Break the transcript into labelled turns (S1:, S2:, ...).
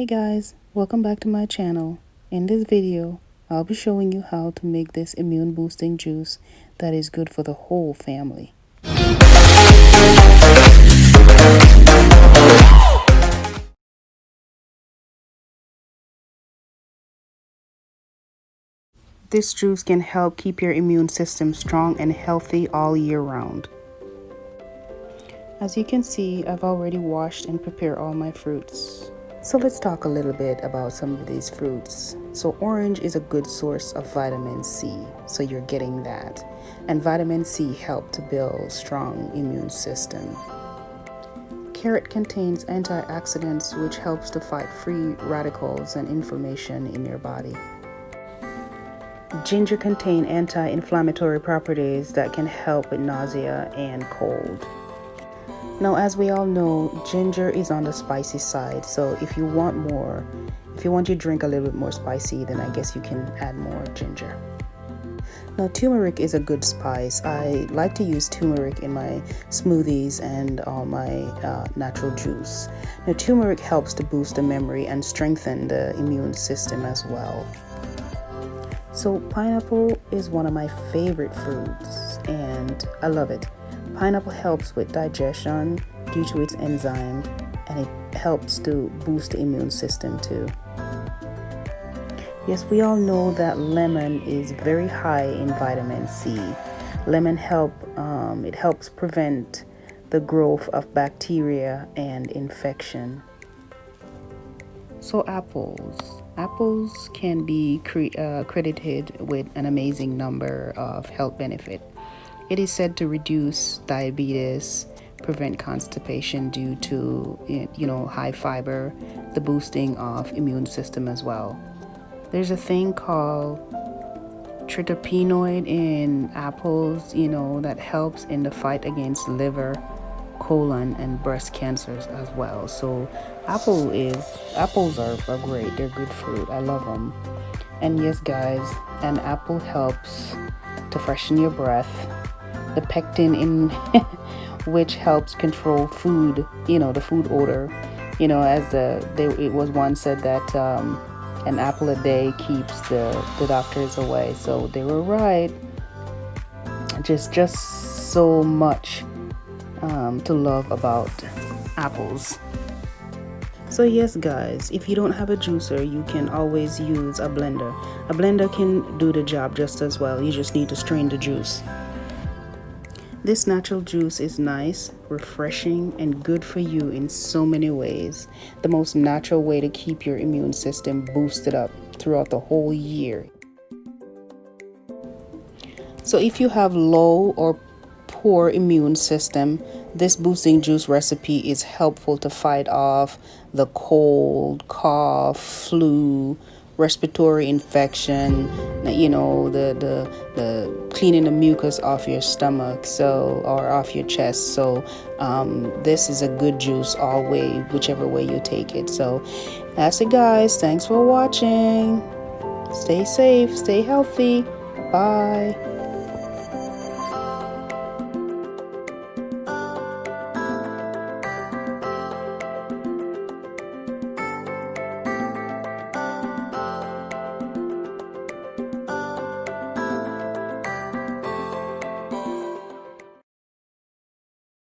S1: Hey guys, welcome back to my channel. In this video, I'll be showing you how to make this immune boosting juice that is good for the whole family. This juice can help keep your immune system strong and healthy all year round. As you can see, I've already washed and prepared all my fruits. So let's talk a little bit about some of these fruits. So orange is a good source of vitamin C, so you're getting that. And vitamin C helps to build strong immune system. Carrot contains antioxidants which helps to fight free radicals and inflammation in your body. Ginger contains anti-inflammatory properties that can help with nausea and cold. Now, as we all know, ginger is on the spicy side, so if you want your drink a little bit more spicy, then I guess you can add more ginger. Now, turmeric is a good spice. I like to use turmeric in my smoothies and all my natural juice. Now, turmeric helps to boost the memory and strengthen the immune system as well. So pineapple is one of my favorite fruits and I love it. Pineapple helps with digestion due to its enzyme, and it helps to boost the immune system too. Yes, we all know that lemon is very high in vitamin C. Lemon helps prevent the growth of bacteria and infection. So apples can be credited with an amazing number of health benefits. It is said to reduce diabetes, prevent constipation due to high fiber, the boosting of immune system as well. There's a thing called terpenoid in apples, that helps in the fight against liver, colon, and breast cancers as well. So apples are great. They're good fruit. I love them. And yes, guys, an apple helps to freshen your breath. The pectin in which helps control food, the food odor. It was once said that an apple a day keeps the doctors away. So they were right. Just so much to love about apples. So yes, guys, if you don't have a juicer, you can always use a blender. A blender can do the job just as well. You just need to strain the juice. This natural juice is nice, refreshing, and good for you in so many ways. The most natural way to keep your immune system boosted up throughout the whole year. So if you have low or poor immune system, this boosting juice recipe is helpful to fight off the cold, cough, flu, respiratory infection, the cleaning the mucus off your stomach or off your chest. So this is a good juice all way, whichever way you take it. So that's it, guys. Thanks for watching. Stay safe, stay healthy. Bye.